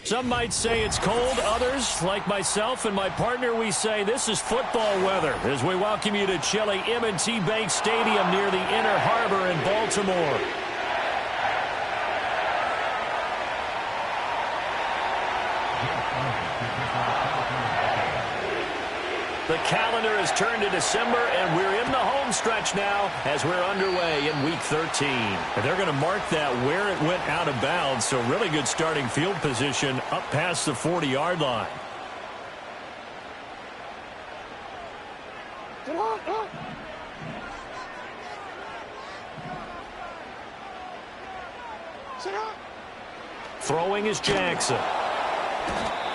Some might say it's cold. Others, like myself and my partner, we say this is football weather as we welcome you to chilly M&T Bank Stadium near the Inner Harbor in Baltimore. The calendar has turned to December, and we're in the home stretch now as we're underway in Week 13. And they're going to mark that where it went out of bounds, so really good starting field position up past the 40-yard line. Throwing is Jackson.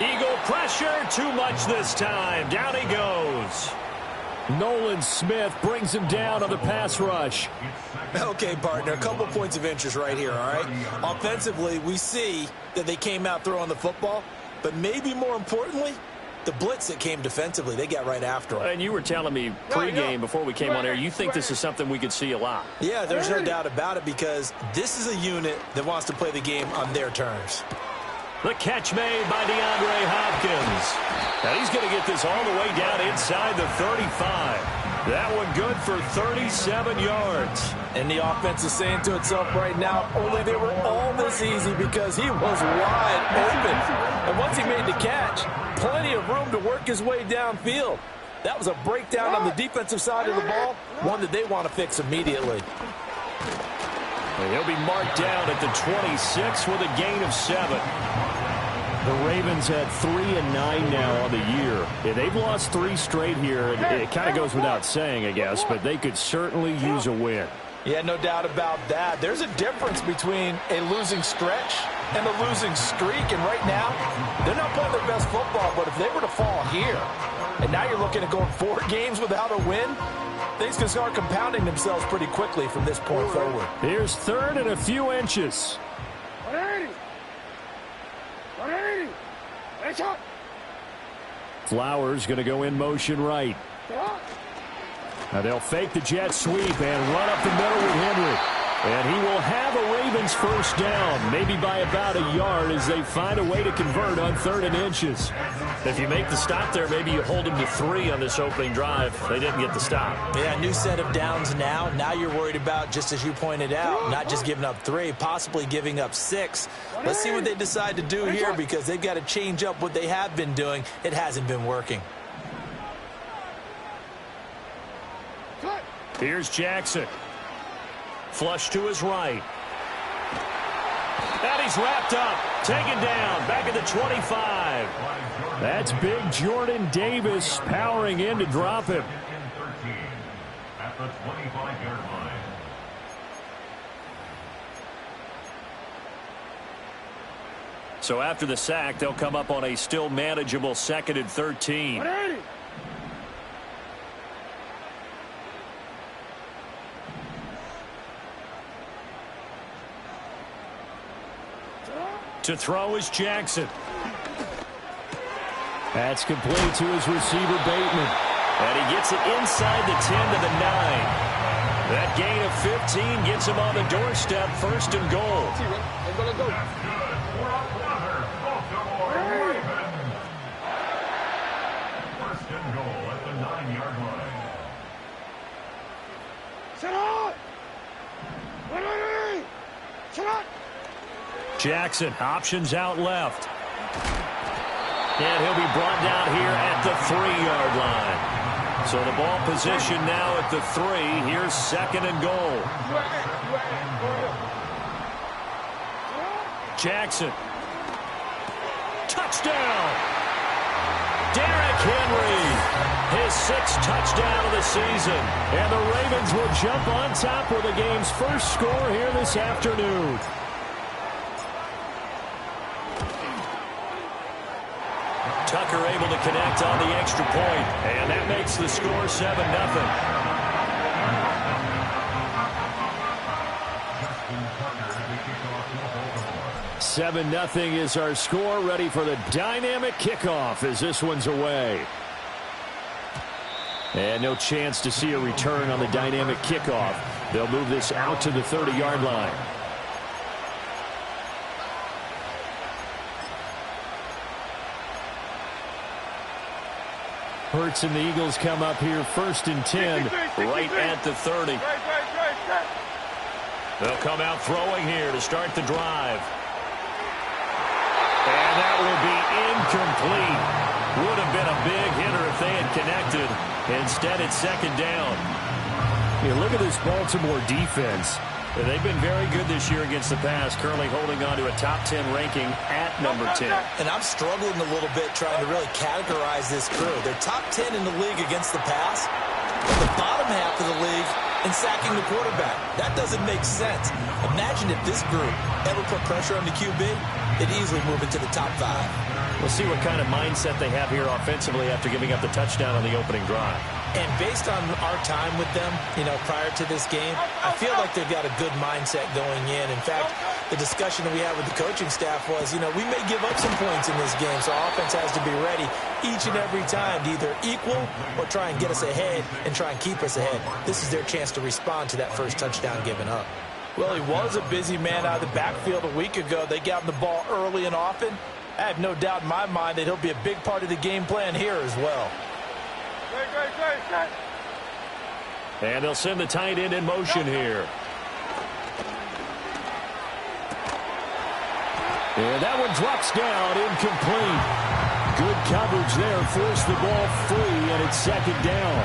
Eagle pressure, too much this time. Down he goes. Nolan Smith brings him down on the pass rush. Okay, partner, a couple points of interest right here, all right? Offensively, we see that they came out throwing the football, but maybe more importantly, the blitz that came defensively, they got right after him. And you were telling me pregame before we came on air, you think this is something we could see a lot. Yeah, there's no doubt about it because this is a unit that wants to play the game on their terms. The catch made by DeAndre Hopkins. Now he's going to get this all the way down inside the 35. That one good for 37 yards. And the offense is saying to itself right now, only they were all this easy because he was wide open. And once he made the catch, plenty of room to work his way downfield. That was a breakdown on the defensive side of the ball, one that they want to fix immediately. He'll be marked down at the 26 with a gain of 7. The Ravens had 3-9 now on the year. Yeah, they've lost 3 straight here. It kind of goes without saying, I guess, but they could certainly use a win. Yeah, no doubt about that. There's a difference between a losing stretch and a losing streak, and right now, they're not playing their best football, but if they were to fall here, and now you're looking at going 4 games without a win, things can start compounding themselves pretty quickly from this point forward. Here's 3rd and a few inches. 180. 180. It's up. Flowers going to go in motion right. Now they'll fake the jet sweep and run up the middle with Henry. And he will have a Ravens first down, maybe by about a yard as they find a way to convert on 3rd and inches. If you make the stop there, maybe you hold them to 3 on this opening drive. They didn't get the stop. Yeah, new set of downs now. Now you're worried about, just as you pointed out, not just giving up 3, possibly giving up 6. Let's see what they decide to do here because they've got to change up what they have been doing. It hasn't been working. Here's Jackson. Flush to his right. And he's wrapped up. Taken down. Back at the 25. That's big Jordan Davis powering in to drop him. At the 25-yard line. So after the sack, they'll come up on a still manageable 2nd and 13. 180. To throw is Jackson. That's complete to his receiver, Bateman. And he gets it inside the 10 to the 9. That gain of 15 gets him on the doorstep, 1st and goal. First and goal at the 9-yard line. Set up. 180. Set up. Jackson, options out left. And he'll be brought down here at the 3-yard line. So the ball position now at the 3. Here's 2nd and goal. Jackson. Touchdown. Derrick Henry. His 6th touchdown of the season. And the Ravens will jump on top with the game's first score here this afternoon. Tucker able to connect on the extra point, and that makes the score 7-0. 7-0 is our score, ready for the dynamic kickoff as this one's away. And no chance to see a return on the dynamic kickoff. They'll move this out to the 30-yard line. Hurts and the Eagles come up here 1st and 10. Right at the 30. They'll come out throwing here to start the drive. And that will be incomplete. Would have been a big hitter if they had connected. Instead, it's 2nd down. Yeah, look at this Baltimore defense. They've been very good this year against the pass, currently holding on to a top 10 ranking at number 10. And I'm struggling a little bit trying to really categorize this crew. They're top 10 in the league against the pass, but the bottom half of the league in sacking the quarterback. That doesn't make sense. Imagine if this group ever put pressure on the QB, they'd easily move into the top 5. We'll see what kind of mindset they have here offensively after giving up the touchdown on the opening drive. And based on our time with them, prior to this game, I feel like they've got a good mindset going in. In fact, the discussion that we had with the coaching staff was, we may give up some points in this game, so our offense has to be ready each and every time to either equal or try and get us ahead and try and keep us ahead. This is their chance to respond to that first touchdown given up. Well, he was a busy man out of the backfield a week ago. They got him the ball early and often. I have no doubt in my mind that he'll be a big part of the game plan here as well. And they'll send the tight end in motion here. And that one drops down, incomplete. Good coverage there, forced the ball free, and it's 2nd down.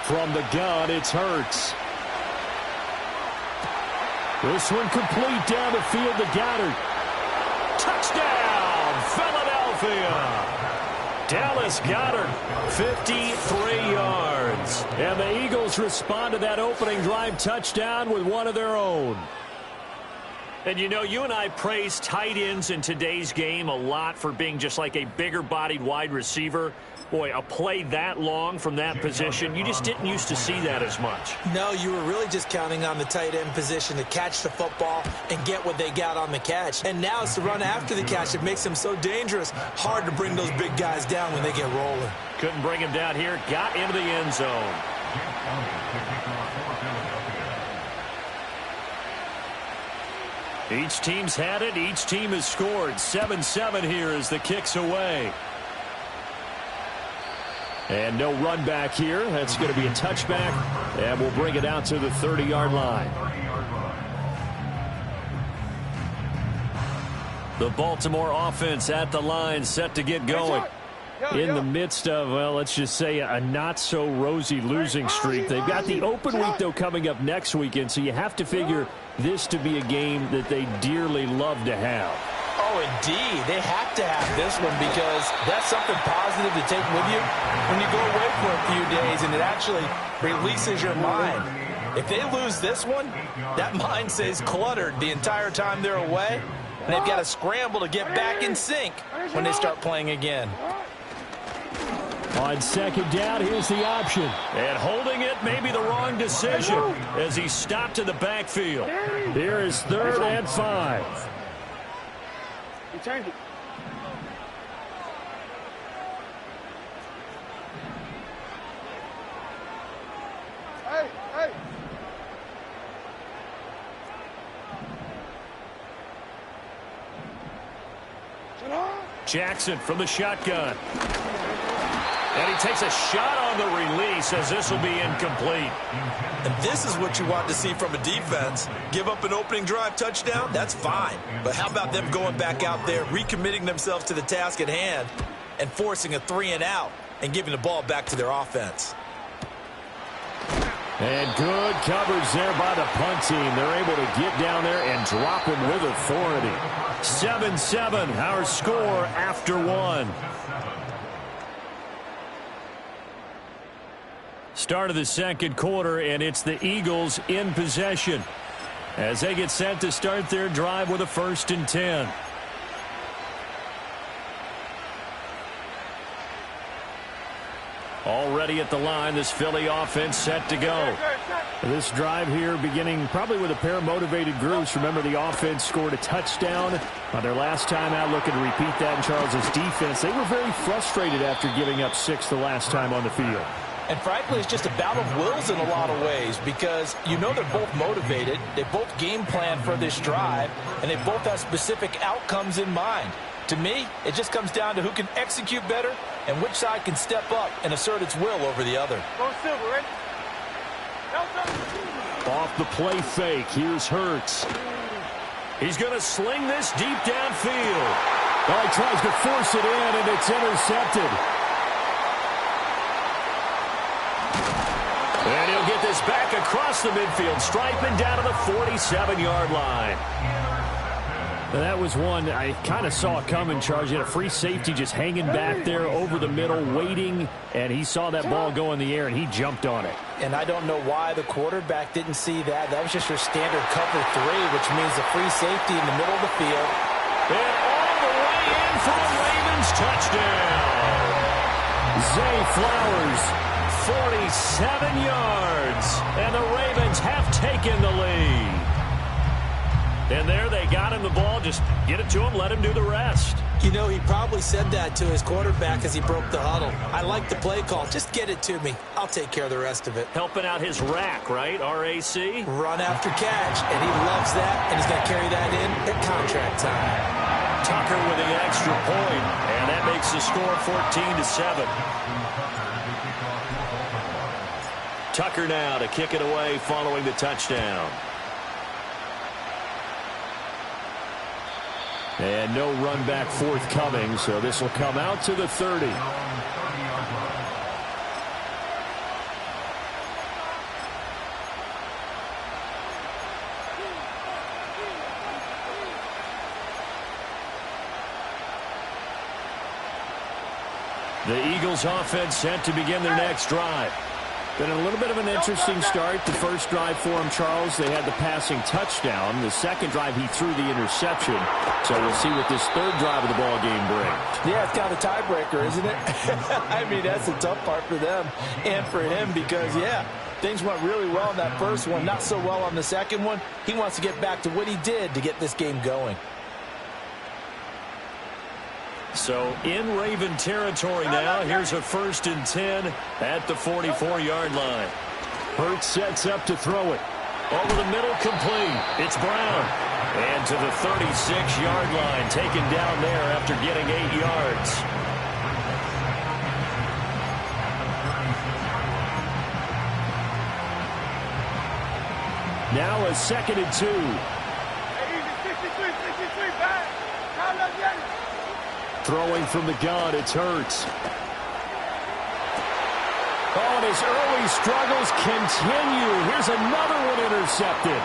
From the gun, it's Hurts. This one complete down the field to Goddard. Touchdown, Philadelphia. Dallas Goedert, 53 yards. And the Eagles respond to that opening drive touchdown with one of their own. And you and I praise tight ends in today's game a lot for being just like a bigger-bodied wide receiver. Boy, a play that long from that position, you just didn't used to see that as much. No, you were really just counting on the tight end position to catch the football and get what they got on the catch. And now it's the run after the catch that makes them so dangerous. Hard to bring those big guys down when they get rolling. Couldn't bring him down here. Got into the end zone. Each team's had it. Each team has scored. 7-7 here as the kick's away. And no run back here. That's going to be a touchback. And we'll bring it out to the 30-yard line. The Baltimore offense at the line, set to get going. In the midst of, well, let's just say a not-so-rosy losing streak. They've got the open week, though, coming up next weekend, so you have to figure this to be a game that they dearly love to have. Oh, indeed. They have to have this one because that's something positive to take with you when you go away for a few days, and it actually releases your mind. If they lose this one, that mind stays cluttered the entire time they're away, and they've got to scramble to get back in sync when they start playing again. On 2nd down, here's the option. And holding it may be the wrong decision as he stopped in the backfield. Here is 3rd and 5. Change it. Hey, hey. Jackson from the shotgun. And he takes a shot on the release as this will be incomplete. And this is what you want to see from a defense. Give up an opening drive touchdown, that's fine. But how about them going back out there, recommitting themselves to the task at hand, and forcing a 3-and-out and giving the ball back to their offense. And good coverage there by the punt team. They're able to get down there and drop him with authority. 7-7, our score after one. Start of the 2nd quarter, and it's the Eagles in possession as they get set to start their drive with a 1st and 10. Already at the line, this Philly offense set to go. This drive here beginning probably with a pair of motivated groups. Remember, the offense scored a touchdown on their last time out, looking to repeat that in Charles's defense. They were very frustrated after giving up 6 the last time on the field. And frankly, it's just a battle of wills in a lot of ways because you know they're both motivated. They both game plan for this drive, and they both have specific outcomes in mind. To me, it just comes down to who can execute better and which side can step up and assert its will over the other. Go Silver, ready? Off the play fake, here's Hurts. He's going to sling this deep downfield. Oh, he tries to force it in, and it's intercepted. And he'll get this back across the midfield stripe and down to the 47-yard line. That was one I kind of saw coming, Charles. He had a free safety just hanging back there over the middle, waiting, and he saw that ball go in the air, and he jumped on it. And I don't know why the quarterback didn't see that. That was just your standard cover 3, which means a free safety in the middle of the field. And all the way in for the Ravens touchdown. Zay Flowers, 47 yards, and the Ravens have taken the lead. And there they got him the ball. Just get it to him, let him do the rest. You know, he probably said that to his quarterback as he broke the huddle. I like the play call. Just get it to me. I'll take care of the rest of it. Helping out his rack, right? RAC? Run after catch, and he loves that, and he's going to carry that in at contract time. Tucker with the extra point, and that makes the score 14-7. Tucker now to kick it away following the touchdown. And no run back forthcoming, so this will come out to the 30. The Eagles offense set to begin their next drive. Been a little bit of an interesting start. The first drive for him, Charles, they had the passing touchdown. The second drive, he threw the interception. So we'll see what this third drive of the ball game brings. Yeah, it's kind of a tiebreaker, isn't it? I mean, that's the tough part for them and for him because, yeah, things went really well in that first one, not so well on the second one. He wants to get back to what he did to get this game going. So in Raven territory now, here's a 1st and 10 at the 44-yard line. Hurts sets up to throw it. Over the middle, complete. It's Brown. And to the 36-yard line, taken down there after getting 8 yards. Now a 2nd and 2. Throwing from the gun, it's Hurts. Oh, and his early struggles continue. Here's another one intercepted.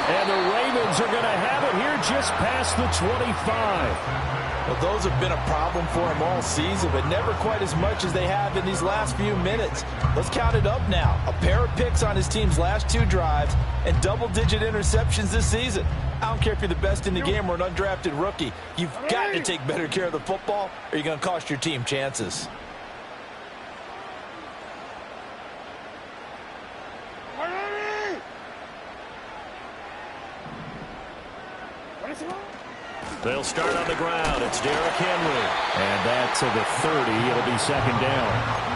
And the Ravens are going to have it here just past the 25. Well, those have been a problem for him all season, but never quite as much as they have in these last few minutes. Let's count it up now. A pair of picks on his team's last 2 drives and double-digit interceptions this season. I don't care if you're the best in the game or an undrafted rookie. You've got to take better care of the football or you're going to cost your team chances. They'll start on the ground. It's Derrick Henry. And that to the 30. It'll be 2nd down.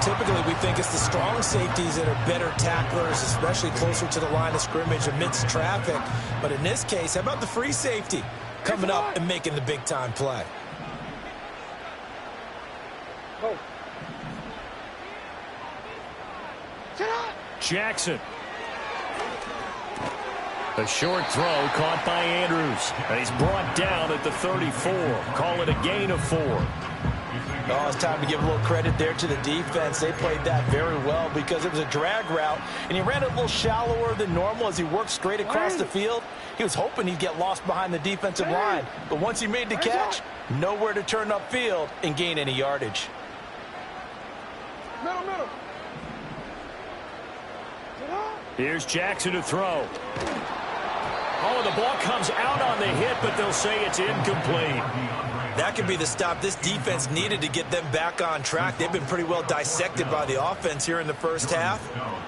Typically, we think it's the strong safeties that are better tacklers, especially closer to the line of scrimmage amidst traffic. But in this case, how about the free safety coming up and making the big-time play? Jackson. A short throw caught by Andrews. And he's brought down at the 34. Call it a gain of 4. Oh, it's time to give a little credit there to the defense. They played that very well because it was a drag route, and he ran it a little shallower than normal as he worked straight across the field. He was hoping he'd get lost behind the defensive line, but once he made the catch, nowhere to turn upfield and gain any yardage. Middle. Here's Jackson to throw. Oh, the ball comes out on the hit, but they'll say it's incomplete. That could be the stop this defense needed to get them back on track. They've been pretty well dissected by the offense here in the first half.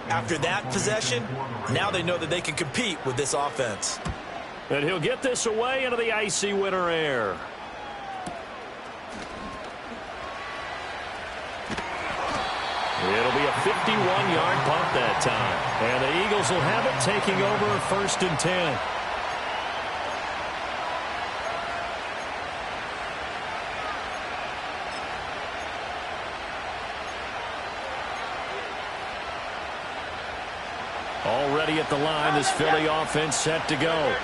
After that possession, now they know that they can compete with this offense. And he'll get this away into the icy winter air. 51-yard punt that time. And the Eagles will have it, taking over 1st and 10. Already at the line, this Philly offense set to go.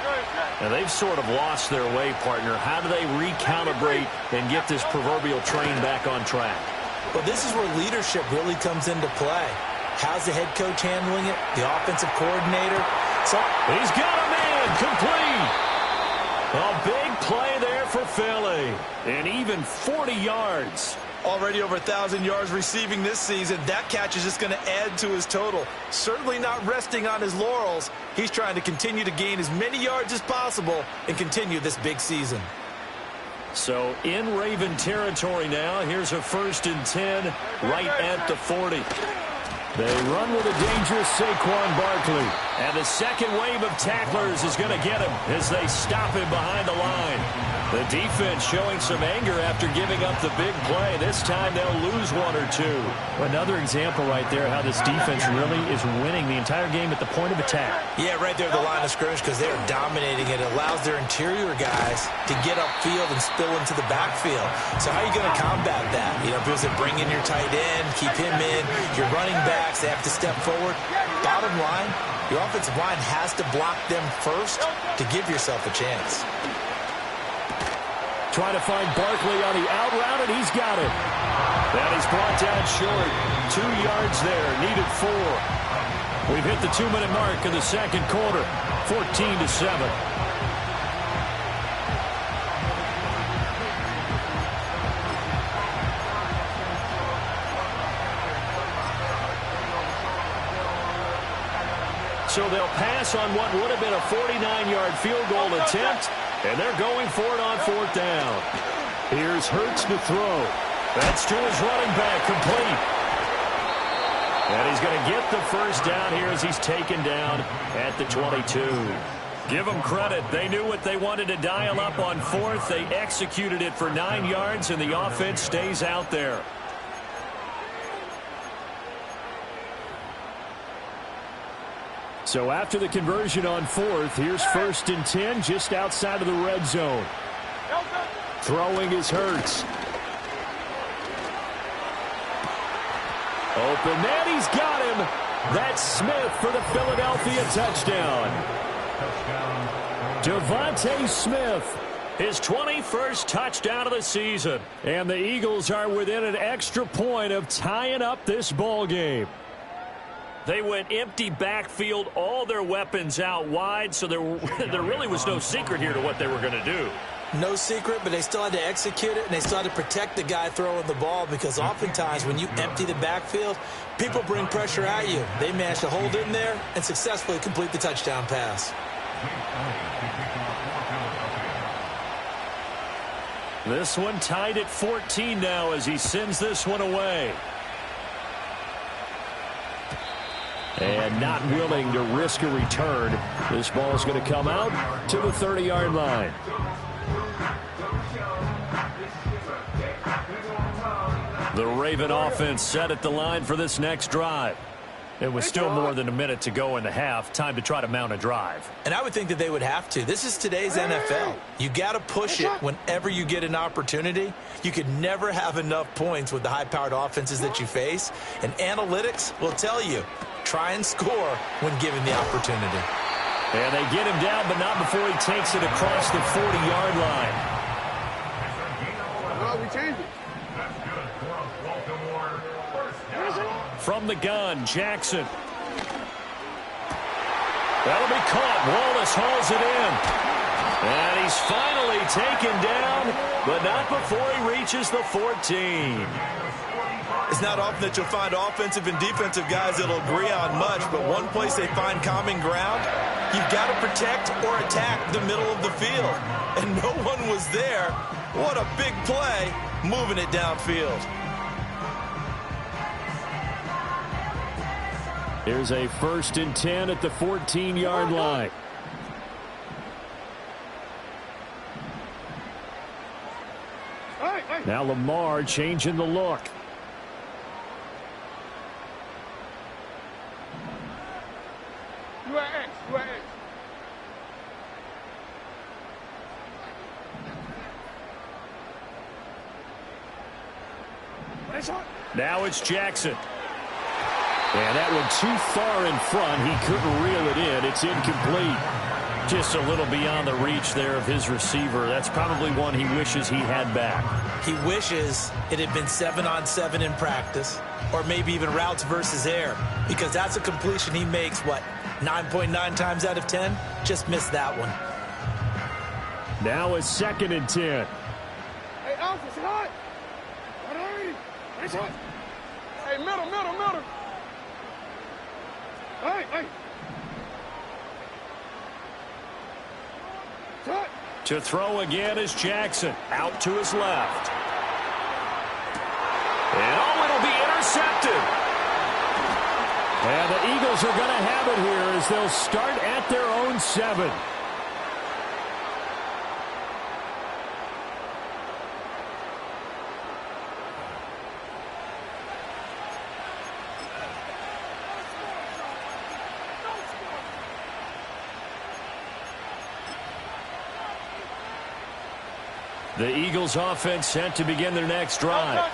And they've sort of lost their way, partner. How do they recalibrate and get this proverbial train back on track? Well, this is where leadership really comes into play. How's the head coach handling it? The offensive coordinator? So he's got a man complete. A big play there for Philly. And even 40 yards. Already over 1,000 yards receiving this season. That catch is just going to add to his total. Certainly not resting on his laurels. He's trying to continue to gain as many yards as possible and continue this big season. So in Raven territory now. Here's a 1st and 10 right at the 40. They run with a dangerous Saquon Barkley. And the second wave of tacklers is going to get him as they stop him behind the line. The defense showing some anger after giving up the big play. This time they'll lose 1 or 2. Another example right there how this defense really is winning the entire game at the point of attack. Yeah, right there at the line of scrimmage because they are dominating it. It allows their interior guys to get upfield and spill into the backfield. So how are you going to combat that? You know, because they bring in your tight end, keep him in, your running backs, they have to step forward. Bottom line, your offensive line has to block them first to give yourself a chance. Trying to find Barkley on the out route, and he's got it. That is brought down short. 2 yards there, needed 4. We've hit the 2-minute mark in the second quarter, 14-7. So they'll pass on what would have been a 49-yard field goal attempt, and they're going for it on 4th down. Here's Hurts to throw. That's to his running back, complete. And he's going to get the 1st down here as he's taken down at the 22. Give them credit. They knew what they wanted to dial up on 4th. They executed it for 9 yards, and the offense stays out there. So after the conversion on 4th, here's 1st and 10 just outside of the red zone. Throwing is Hurts. Open man, he's got him. That's Smith for the Philadelphia touchdown. Devontae Smith, his 21st touchdown of the season. And the Eagles are within an extra point of tying up this ball game. They went empty backfield, all their weapons out wide, so there really was no secret here to what they were going to do. No secret, but they still had to execute it, and they still had to protect the guy throwing the ball because oftentimes when you empty the backfield, people bring pressure at you. They managed to hold in there and successfully complete the touchdown pass. This one tied at 14 now as he sends this one away. And not willing to risk a return. This ball is going to come out to the 30-yard line. The Raven offense set at the line for this next drive. It was still more than a minute to go in the half. Time to try to mount a drive. And I would think that they would have to. This is today's NFL. You got to push it whenever you get an opportunity. You could never have enough points with the high-powered offenses that you face. And analytics will tell you, try and score when given the opportunity. And they get him down, but not before he takes it across the 40-yard line. No, we changed it. From the gun, Jackson. That'll be caught. Wallace hauls it in. And he's finally taken down, but not before he reaches the 14. It's not often that you'll find offensive and defensive guys that'll agree on much, but one place they find common ground, you've got to protect or attack the middle of the field. And no one was there. What a big play, moving it downfield. Here's a 1st and 10 at the 14-yard line. Now Lamar changing the look. Now it's Jackson. And that one too far in front. He couldn't reel it in. It's incomplete. Just a little beyond the reach there of his receiver. That's probably one he wishes he had back. He wishes it had been 7-on-7 in practice, or maybe even routes versus air, because that's a completion he makes, 9.9 times out of 10? Just missed that one. Now a 2nd and 10. Hey, Alpha, it's hot. Hey, middle. Hey. To throw again is Jackson. Out to his left. And it'll be intercepted. And the Eagles are going to have it here as they'll start at their own 7. The Eagles offense set to begin their next drive.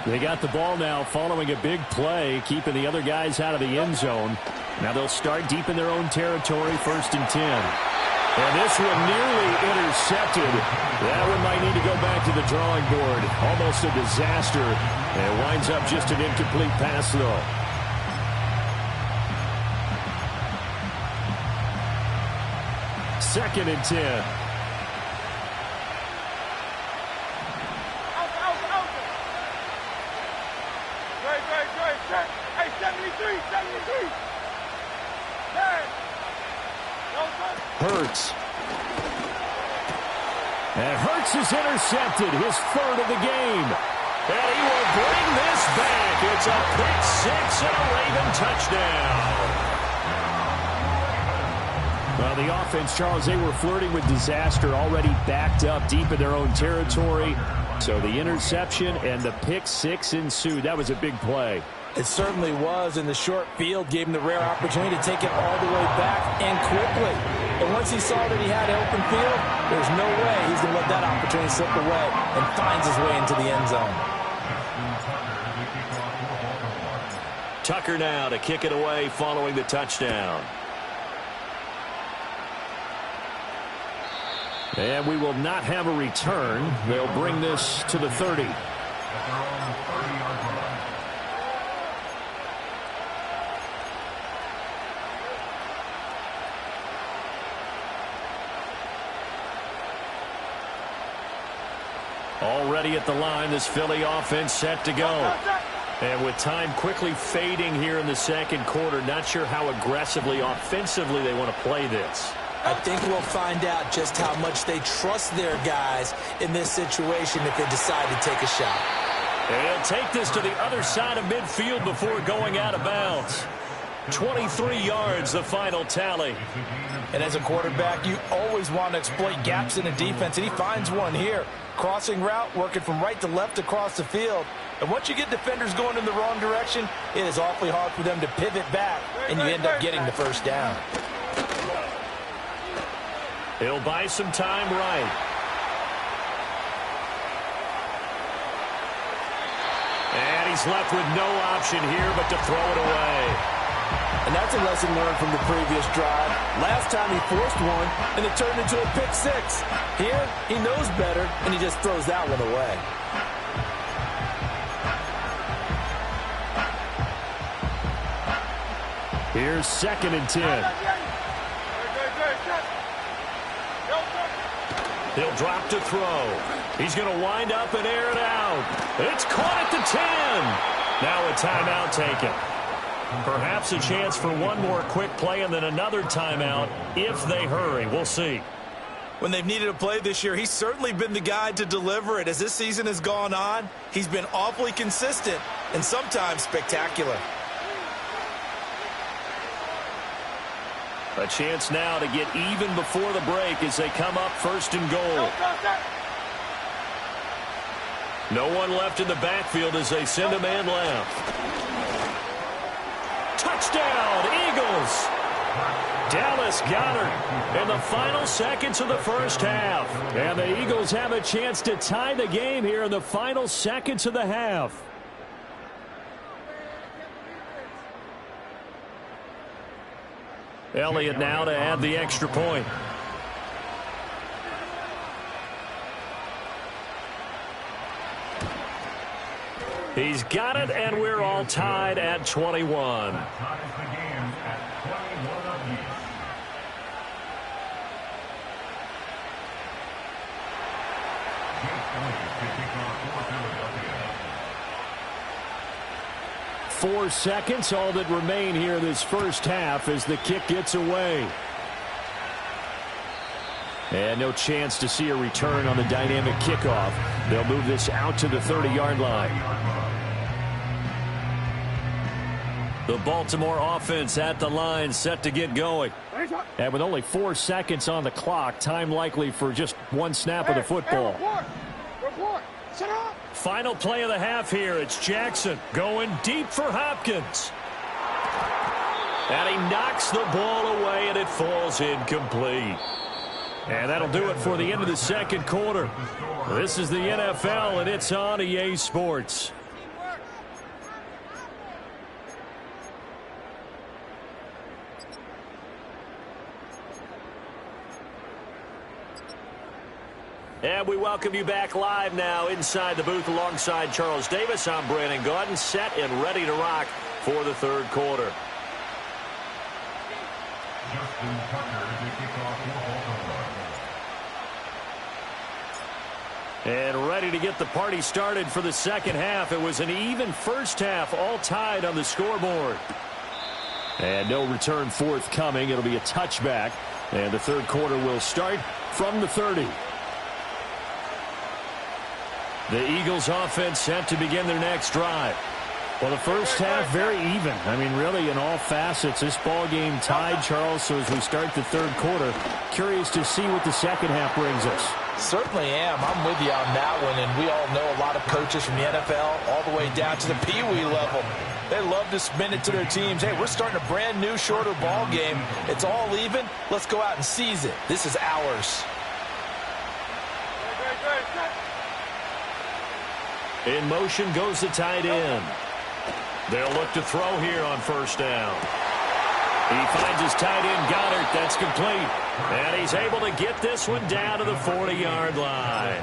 They got the ball now following a big play, keeping the other guys out of the end zone. Now they'll start deep in their own territory, 1st and 10. And this one nearly intercepted. That one might need to go back to the drawing board. Almost a disaster. And it winds up just an incomplete pass, though. Second and 10. Hey, 73. Hurts. And Hurts is intercepted, his 3rd of the game. And he will bring this back. It's a pick 6 and a Raven touchdown. Well, the offense, Charles, they were flirting with disaster, already backed up deep in their own territory. So the interception and the pick 6 ensued. That was a big play. It certainly was, and the short field gave him the rare opportunity to take it all the way back and quickly. And once he saw that he had open field, there's no way he's going to let that opportunity slip away, and finds his way into the end zone. Tucker now to kick it away following the touchdown. And we will not have a return. They'll bring this to the 30. Already at the line, this Philly offense set to go. And with time quickly fading here in the 2nd quarter, not sure how aggressively, offensively they want to play this. I think we'll find out just how much they trust their guys in this situation if they decide to take a shot. And he'll take this to the other side of midfield before going out of bounds. 23 yards, the final tally. And as a quarterback, you always want to exploit gaps in the defense, and he finds one here. Crossing route, working from right to left across the field. And once you get defenders going in the wrong direction, it is awfully hard for them to pivot back, and you end up getting the 1st down. He'll buy some time right. And he's left with no option here but to throw it away. And that's a lesson learned from the previous drive. Last time he forced one, and it turned into a pick 6. Here, he knows better, and he just throws that one away. Here's 2nd and 10. He'll drop to throw. He's going to wind up and air it out. It's caught at the 10. Now a timeout taken. Perhaps a chance for one more quick play and then another timeout if they hurry. We'll see. When they've needed a play this year, he's certainly been the guy to deliver it. As this season has gone on, he's been awfully consistent and sometimes spectacular. A chance now to get even before the break as they come up 1st and goal. No one left in the backfield as they send a man left. Touchdown, Eagles! Dallas Goedert in the final seconds of the 1st half. And the Eagles have a chance to tie the game here in the final seconds of the half. Elliott now to add the extra point. He's got it, and we're all tied at 21. That ties the game at 21 apiece. Just going to kick off for Philadelphia. 4 seconds, all that remain here this first half as the kick gets away. And no chance to see a return on the dynamic kickoff. They'll move this out to the 30-yard line. The Baltimore offense at the line, set to get going. And with only 4 seconds on the clock, time likely for just one snap of the football. Report. Shut up. Final play of the half here. It's Jackson going deep for Hopkins. And he knocks the ball away, and it falls incomplete. And that'll do it for the end of the second quarter. This is the NFL, and it's on EA Sports. And we welcome you back live now inside the booth alongside Charles Davis. I'm Brandon Gaudin, set and ready to rock for the third quarter. Justin Tucker to kick off for Baltimore. And ready to get the party started for the second half. It was an even first half, all tied on the scoreboard. And no return forthcoming. It'll be a touchback. And the third quarter will start from the 30. The Eagles offense set to begin their next drive. Well, the first half, very even. I mean, really, in all facets, this ball game tied, Charles. So as we start the third quarter, curious to see what the second half brings us. Certainly am. I'm with you on that one, and we all know a lot of coaches from the NFL all the way down to the Pee-wee level. They love to spin it to their teams. Hey, we're starting a brand new, shorter ball game. It's all even. Let's go out and seize it. This is ours. In motion goes the tight end. They'll look to throw here on first down. He finds his tight end, Goddard. That's complete. And he's able to get this one down to the 40-yard line.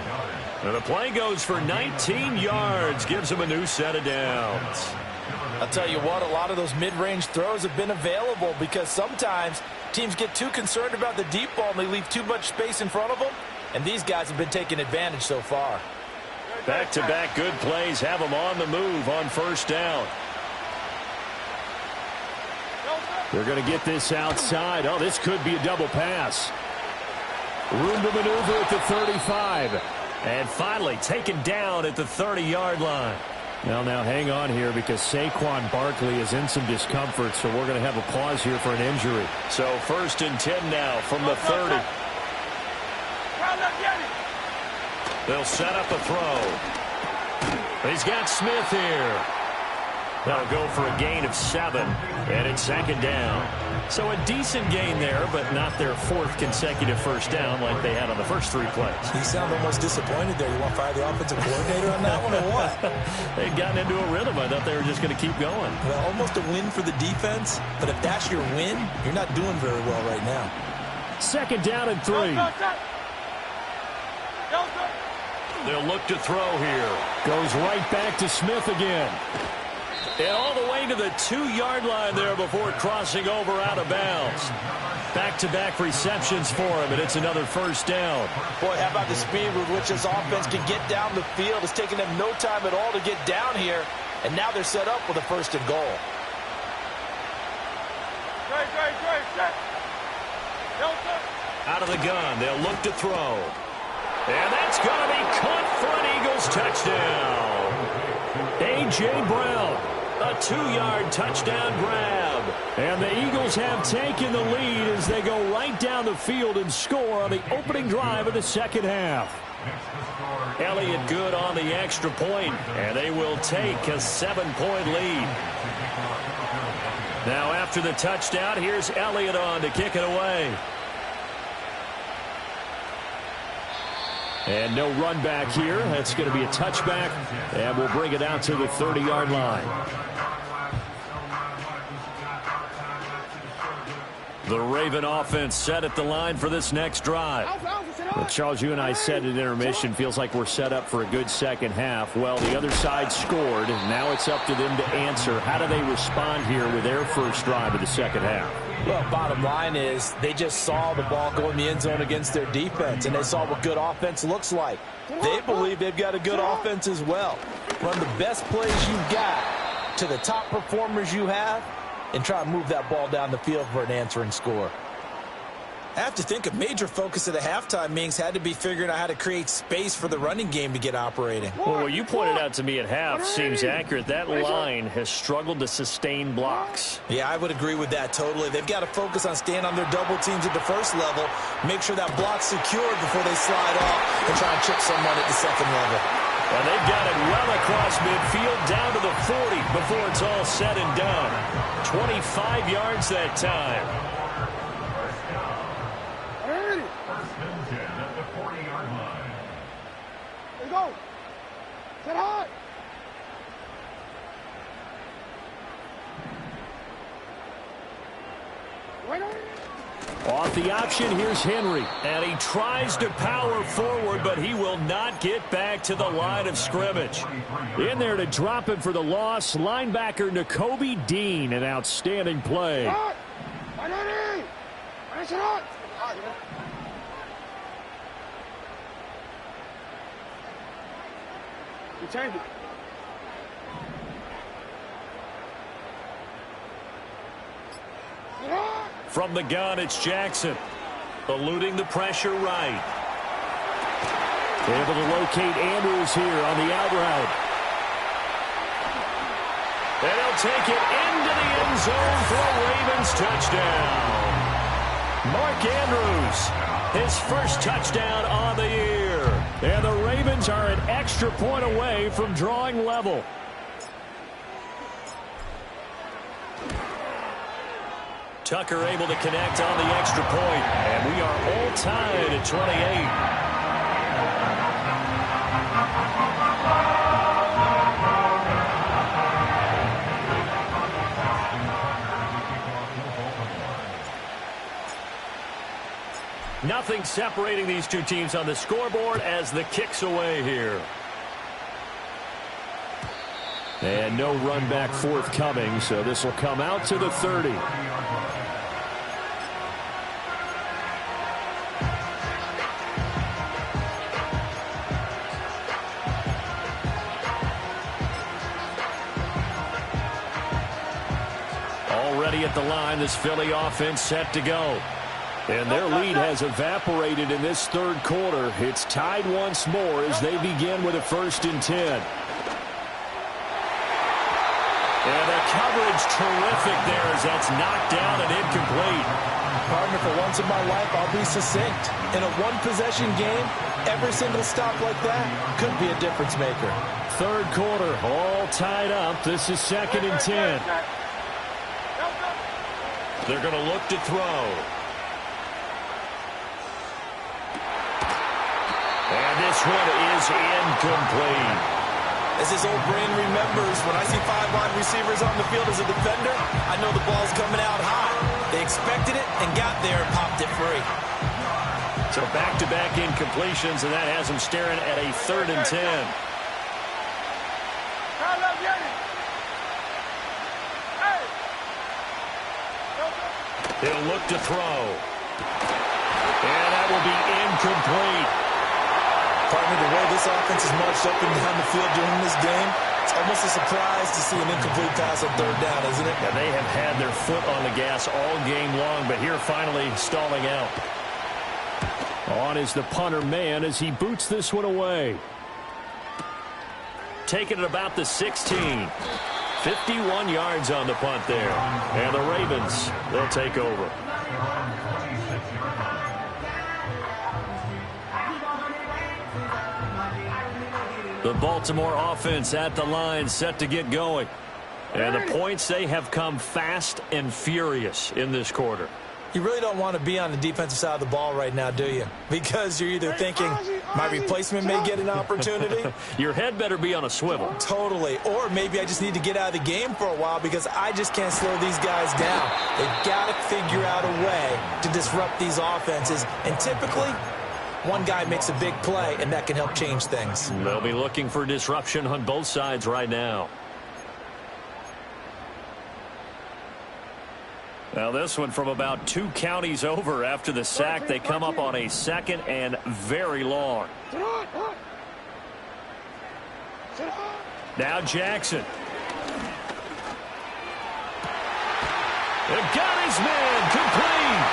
And the play goes for 19 yards. Gives him a new set of downs. I'll tell you what, a lot of those mid-range throws have been available because sometimes teams get too concerned about the deep ball and they leave too much space in front of them. And these guys have been taking advantage so far. Back-to-back good plays have them on the move on first down. They're going to get this outside. Oh, this could be a double pass. Room to maneuver at the 35. And finally taken down at the 30-yard line. Now hang on here because Saquon Barkley is in some discomfort, so we're going to have a pause here for an injury. So 1st and 10 now from the 30. They'll set up a throw. He's got Smith here. That'll go for a gain of 7, and it's second down. So a decent gain there, but not their 4th consecutive first down like they had on the first 3 plays. You sound almost disappointed there. You want to fire the offensive coordinator on that one or what? They'd gotten into a rhythm. I thought they were just going to keep going. Well, almost a win for the defense, but if that's your win, you're not doing very well right now. Second down and 3. They'll look to throw here. Goes right back to Smith again. And all the way to the 2-yard line there before crossing over out of bounds. Back-to-back receptions for him, and it's another first down. Boy, how about the speed with which this offense can get down the field? It's taken them no time at all to get down here, and now they're set up with a 1st and goal. Out of the gun, they'll look to throw. And that's going to be caught for an Eagles touchdown. A.J. Brown, a 2-yard touchdown grab. And the Eagles have taken the lead as they go right down the field and score on the opening drive of the second half. Elliott good on the extra point, and they will take a 7-point lead. Now after the touchdown, here's Elliott on to kick it away. And no run back here. That's going to be a touchback, and we'll bring it out to the 30-yard line. The Raven offense set at the line for this next drive. Well, Charles, you and I said at intermission, feels like we're set up for a good second half. Well, the other side scored. Now it's up to them to answer. How do they respond here with their first drive of the second half? Well, bottom line is they just saw the ball go in the end zone against their defense, and they saw what good offense looks like. They believe they've got a good offense as well. Run the best plays you've got to the top performers you have, and try to move that ball down the field for an answering score. I have to think a major focus of the halftime meetings had to be figuring out how to create space for the running game to get operating. Well, what you pointed out to me at half seems accurate. That line has struggled to sustain blocks. Yeah, I would agree with that totally. They've got to focus on staying on their double teams at the first level, make sure that block's secured before they slide off and try and chip someone at the second level. And they've got it well across midfield down to the 40 before it's all said and done. 25 yards that time. Go. Set high. Right on. Off the option, here's Henry. And he tries to power forward, but he will not get back to the line of scrimmage. In there to drop him for the loss, linebacker Nakobe Dean. An outstanding play. Right. Right on. Right on. You change it. From the gun, it's Jackson. Eluding the pressure right. Able to locate Andrews here on the out route. And he'll take it into the end zone for a Ravens touchdown. Mark Andrews, his first touchdown on the year. And the Ravens are an extra point away from drawing level. Tucker able to connect on the extra point. And we are all tied at 28. Nothing separating these two teams on the scoreboard as the kick's away here. And no run back forthcoming, so this will come out to the 30. Already at the line, this Philly offense set to go. And their lead has evaporated in this third quarter. It's tied once more as they begin with a 1st and 10. And the coverage terrific there as that's knocked down and incomplete. Partner, for once in my life, I'll be succinct. In a one-possession game, every single stop like that could be a difference maker. Third quarter, all tied up. This is 2nd and 10. They're going to look to throw. And this one is incomplete. As his old brain remembers, when I see 5 wide receivers on the field as a defender, I know the ball's coming out high. They expected it and got there and popped it free. So back-to-back incompletions, and that has him staring at a 3rd and 10. He'll look to throw. And that will be incomplete. Partner, the way this offense is marched up and down the field during this game, it's almost a surprise to see an incomplete pass on 3rd down, isn't it? Yeah, they have had their foot on the gas all game long, but here finally stalling out. On is the punter man as he boots this one away. Taking it about the 16. 51 yards on the punt there. And the Ravens, they'll take over. The Baltimore offense at the line, set to get going. And the points, they have come fast and furious in this quarter. You really don't want to be on the defensive side of the ball right now, do you? Because you're either thinking, my replacement may get an opportunity. Your head better be on a swivel. Totally. Or maybe I just need to get out of the game for a while because I just can't slow these guys down. They've got to figure out a way to disrupt these offenses. And typically, one guy makes a big play, and that can help change things. They'll be looking for disruption on both sides right now. Now this one from about 2 counties over after the sack. They come up on a 2nd and very long. Now Jackson. They've got his man complete.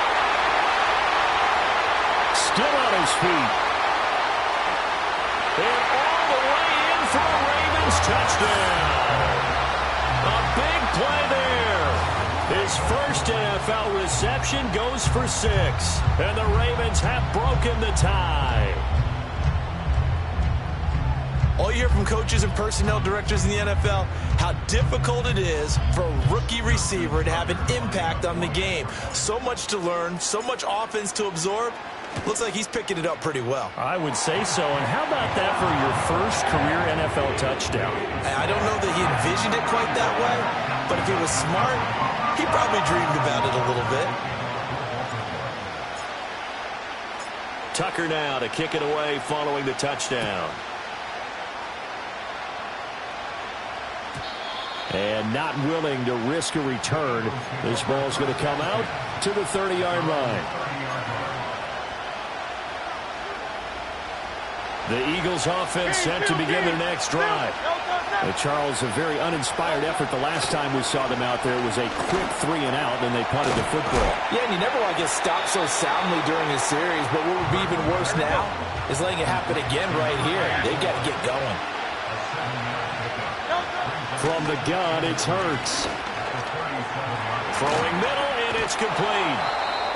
Still on his feet. And all the way in for a Ravens touchdown. A big play there. His first NFL reception goes for 6. And the Ravens have broken the tie. All you hear from coaches and personnel directors in the NFL, how difficult it is for a rookie receiver to have an impact on the game. So much to learn, so much offense to absorb. Looks like he's picking it up pretty well. I would say so. And how about that for your first career NFL touchdown? I don't know that he envisioned it quite that way, but if he was smart, he probably dreamed about it a little bit. Tucker now to kick it away following the touchdown. And not willing to risk a return. This ball's going to come out to the 30-yard line. The Eagles offense set to begin their next drive. Charles, a very uninspired effort the last time we saw them out there. It was a quick 3 and out, and they punted the football. Yeah, and you never want to get stopped so soundly during a series, but what would be even worse now is letting it happen again right here. They've got to get going. From the gun, it's Hurts. Throwing middle, and it's complete.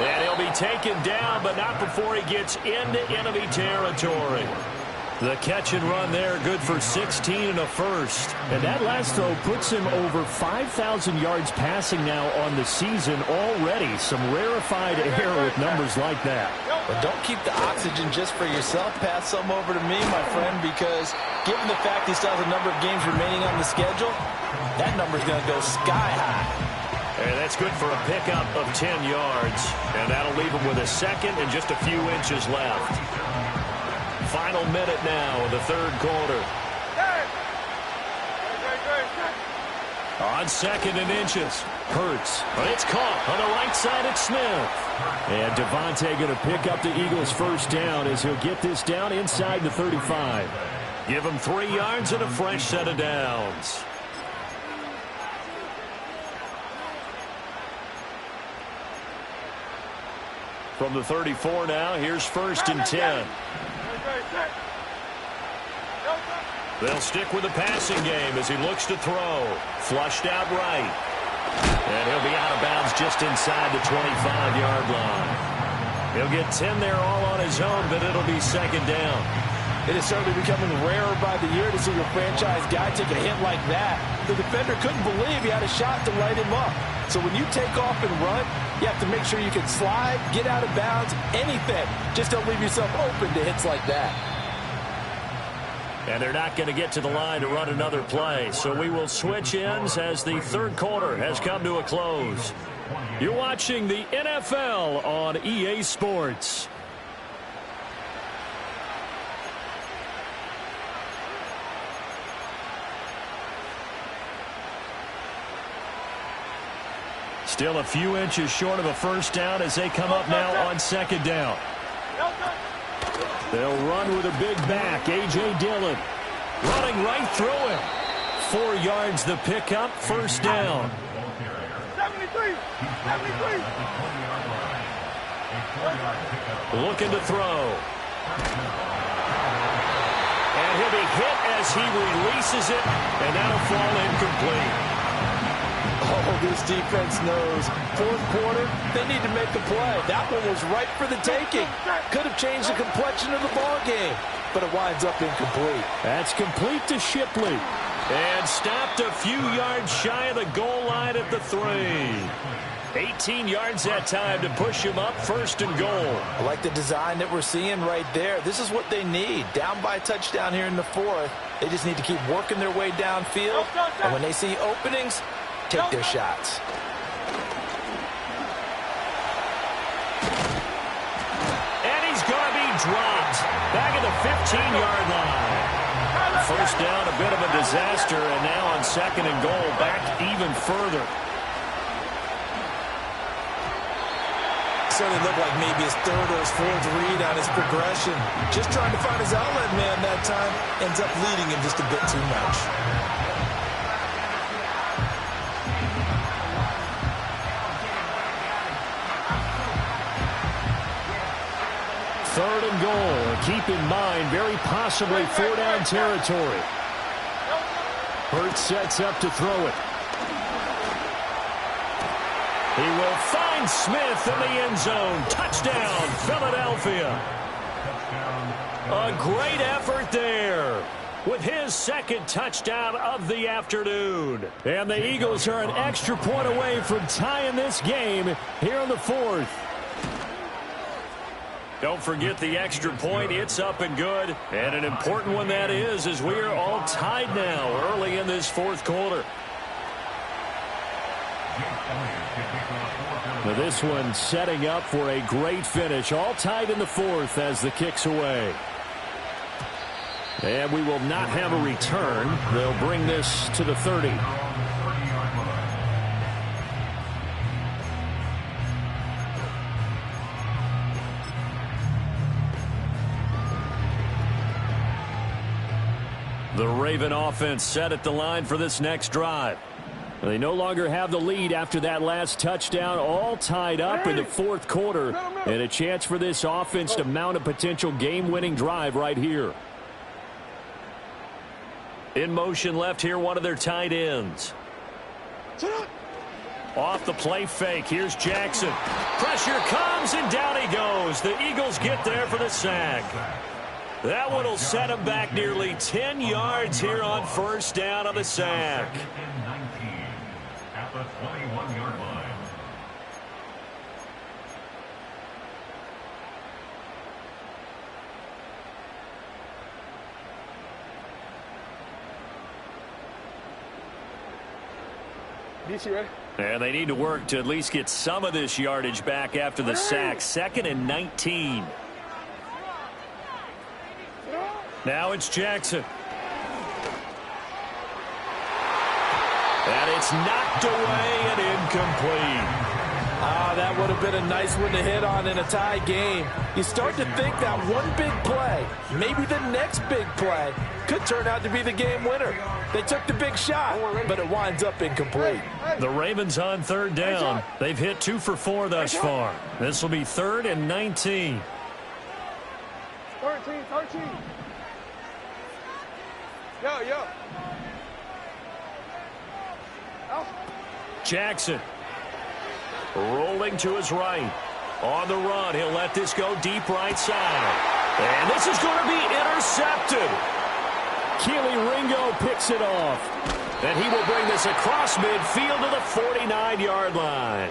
And he'll be taken down, but not before he gets into enemy territory. The catch and run there, good for 16 and a first. And that last throw puts him over 5,000 yards passing now on the season already. Some rarefied air with numbers like that. But don't keep the oxygen just for yourself. Pass some over to me, my friend, because given the fact he still has a number of games remaining on the schedule, that number's going to go sky high. And that's good for a pickup of 10 yards. And that'll leave him with a 2nd and just a few inches left. Final minute now of the 3rd quarter. On 2nd and inches. Hurts. It's caught on the right side at Smith. And Devontae going to pick up the Eagles' first down as he'll get this down inside the 35. Give him 3 yards and a fresh set of downs. From the 34 now, here's 1st and 10. They'll stick with the passing game as he looks to throw. Flushed out right. And he'll be out of bounds just inside the 25-yard line. He'll get 10 there all on his own, but it'll be 2nd down. It is certainly becoming rarer by the year to see your franchise guy take a hit like that. The defender couldn't believe he had a shot to light him up. So when you take off and run, you have to make sure you can slide, get out of bounds, anything. Just don't leave yourself open to hits like that. And they're not going to get to the line to run another play. So we will switch ends as the 3rd quarter has come to a close. You're watching the NFL on EA Sports. Still a few inches short of a first down as they come up now on 2nd down. They'll run with a big back. A.J. Dillon running right through him. 4 yards the pickup, first down. 73. Looking to throw. And he'll be hit as he releases it, and that'll fall incomplete. Oh, this defense knows. 4th quarter, they need to make a play. That one was right for the taking. Could have changed the complexion of the ball game, but it winds up incomplete. That's complete to Shipley. And stopped a few yards shy of the goal line at the 3. 18 yards that time to push him up, 1st and goal. I like the design that we're seeing right there. This is what they need. Down by a touchdown here in the 4th. They just need to keep working their way downfield. And when they see openings, take their shots. And he's going to be dropped back at the 15-yard line. 1st down, a bit of a disaster, and now on 2nd and goal, back even further. Certainly looked like maybe his 3rd or his 4th read on his progression. Just trying to find his outlet man that time. Ends up leading him just a bit too much. Third and goal. Keep in mind, very possibly 4-down territory. Hurts sets up to throw it. He will find Smith in the end zone. Touchdown, Philadelphia. A great effort there with his 2nd touchdown of the afternoon. And the Eagles are an extra point away from tying this game here in the 4th. Don't forget the extra point. It's up and good. And an important one that is, as we are all tied now early in this 4th quarter. Now this one setting up for a great finish. All tied in the 4th as the kick's away. And we will not have a return. They'll bring this to the 30. The Raven offense set at the line for this next drive. They no longer have the lead after that last touchdown, all tied up in the 4th quarter, and a chance for this offense to mount a potential game-winning drive right here. In motion left here, one of their tight ends. Off the play fake, here's Jackson. Pressure comes, and down he goes. The Eagles get there for the sack. That one will set him back nearly 10 yards here on 1st down on the sack. At the 21-yard line. DC ready? And they need to work to at least get some of this yardage back after the sack. 2nd and 19. Now it's Jackson. And it's knocked away and incomplete. That would have been a nice one to hit on in a tie game. You start to think that one big play, maybe the next big play, could turn out to be the game winner. They took the big shot, but it winds up incomplete. The Ravens on 3rd down. They've hit 2 for 4 thus far. This will be 3rd and 19. 13. Yo. Jackson rolling to his right. On the run, he'll let this go deep right side. And this is going to be intercepted. Keely Ringo picks it off. And he will bring this across midfield to the 49-yard line.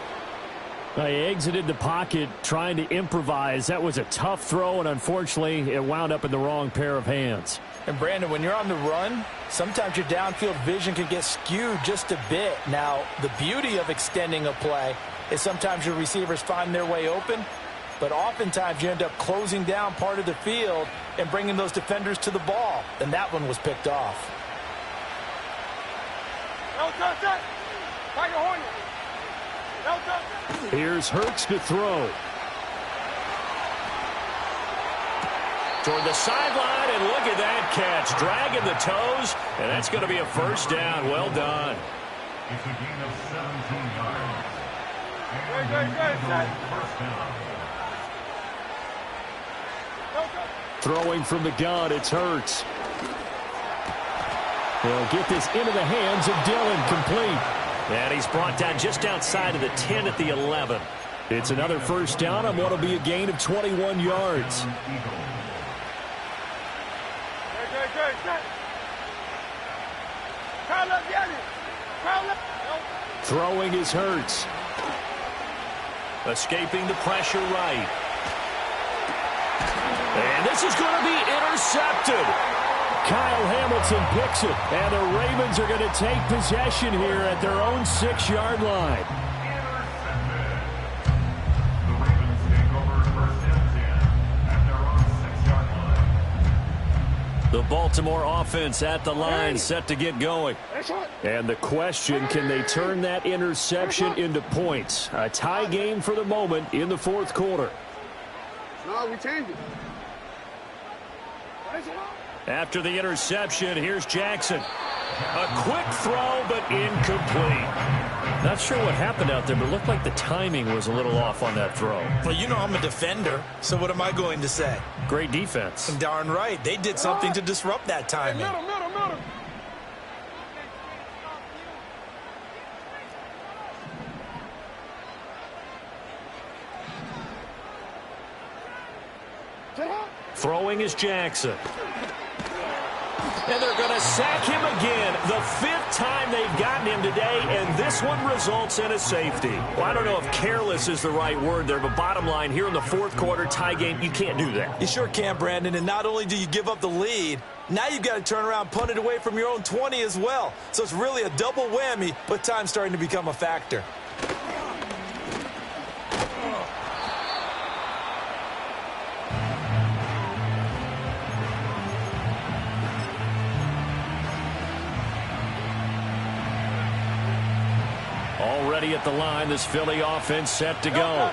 He exited the pocket trying to improvise. That was a tough throw, and unfortunately, it wound up in the wrong pair of hands. And, Brandon, when you're on the run, sometimes your downfield vision can get skewed just a bit. Now, the beauty of extending a play is sometimes your receivers find their way open, but oftentimes you end up closing down part of the field and bringing those defenders to the ball. And that one was picked off. Here's Hurts to throw. Toward the sideline, and look at that catch. Dragging the toes, and that's going to be a 1st down. Well done. It's a gain of 17 yards. And 1st down. Throwing from the gun, it's Hurts. They'll get this into the hands of Dillon, complete. And he's brought down just outside of the 10 at the 11. It's another 1st down on what will be a gain of 21 yards. Throwing is Hurts. Escaping the pressure right. And this is going to be intercepted. Kyle Hamilton picks it, and the Ravens are going to take possession here at their own 6-yard line. The Ravens take over first and 10 at their own 6-yard line. The Baltimore offense at the line, set to get going. And the question, can they turn that interception into points? A tie game for the moment in the fourth quarter. No, we changed it. After the interception, here's Jackson. A quick throw, but incomplete. Not sure what happened out there, but it looked like the timing was a little off on that throw. Well, you know I'm a defender, so what am I going to say? Great defense. Darn right. They did something to disrupt that timing. Middle. Throwing is Jackson. And they're going to sack him again. The 5th time they've gotten him today, and this one results in a safety. Well, I don't know if careless is the right word there, but bottom line, here in the fourth quarter, tie game, you can't do that. You sure can, Brandon, and not only do you give up the lead, now you've got to turn around, punt it away from your own 20 as well. So it's really a double whammy, but time's starting to become a factor. Already at the line, this Philly offense set to go.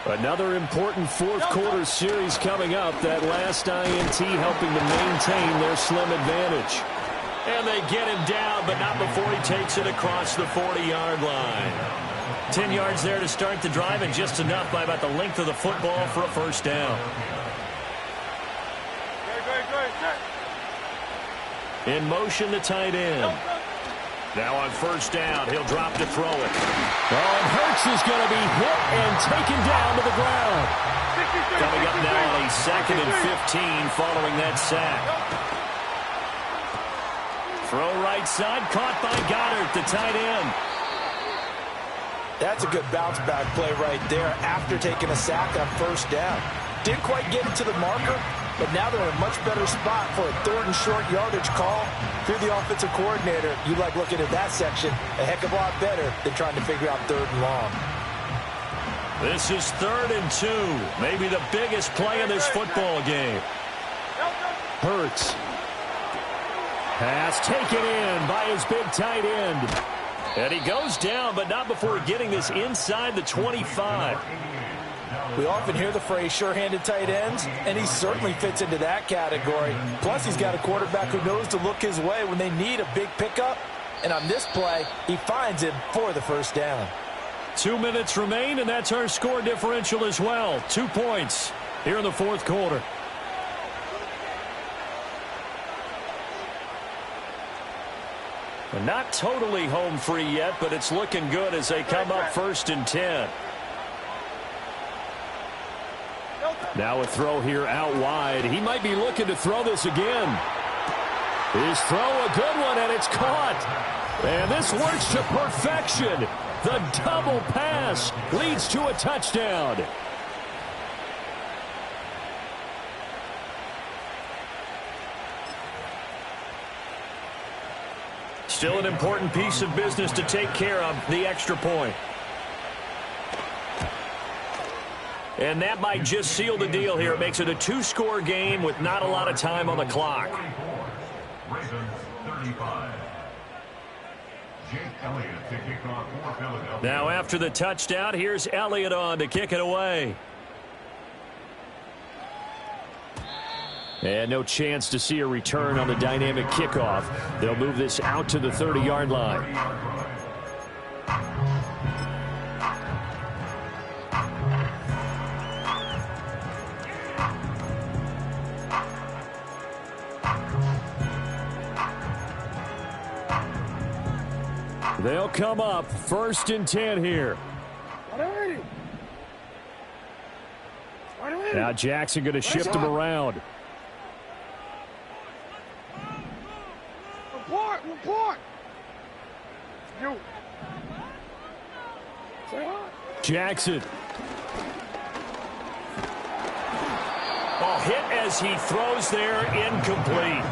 Another important fourth quarter series coming up. That last INT helping to maintain their slim advantage. And they get him down, but not before he takes it across the 40-yard line. 10 yards there to start the drive, and just enough by about the length of the football for a first down. In motion, the tight end. Now on first down, he'll drop to throw it. Oh, and Hurts is going to be hit and taken down to the ground. Coming up now on a 2nd and 15 following that sack. Throw right side, caught by Goddard, the tight end. That's a good bounce back play right there after taking a sack on first down. Didn't quite get it to the marker, but now they're in a much better spot for a 3rd and short yardage call. If you're the offensive coordinator, you like looking at that section a heck of a lot better than trying to figure out 3rd and long. This is 3rd and 2. Maybe the biggest play in this football game. Hurts. Pass taken in by his big tight end. And he goes down, but not before getting this inside the 25. We often hear the phrase sure-handed tight ends, and he certainly fits into that category. Plus, he's got a quarterback who knows to look his way when they need a big pickup. And on this play, he finds him for the first down. 2 minutes remain, and that's our score differential as well. 2 points here in the fourth quarter. And not totally home free yet, but it's looking good as they come up 1st and 10. Now a throw here out wide. He might be looking to throw this again. His throw a good one, and it's caught. And this works to perfection. The double pass leads to a touchdown. Still an important piece of business to take care of, the extra point. And that might just seal the deal here. It makes it a 2-score game with not a lot of time on the clock. Ravens 35. Jake Elliott to kick off for Philadelphia. Now after the touchdown, here's Elliott on to kick it away. And no chance to see a return on the dynamic kickoff. They'll move this out to the 30-yard line. They'll come up 1st and 10 here. Now Jackson going to shift him around. Report! You. Jackson. Ball hit as he throws there, incomplete.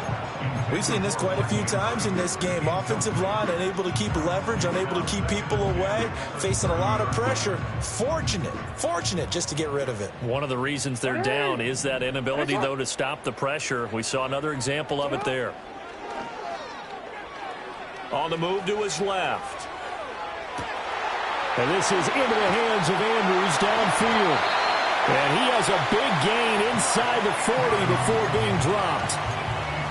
We've seen this quite a few times in this game. Offensive line unable to keep leverage, unable to keep people away, facing a lot of pressure. Fortunate just to get rid of it. One of the reasons they're down is that inability, though, to stop the pressure. We saw another example of it there. On the move to his left. And this is into the hands of Andrews downfield. And he has a big gain inside the 40 before being dropped.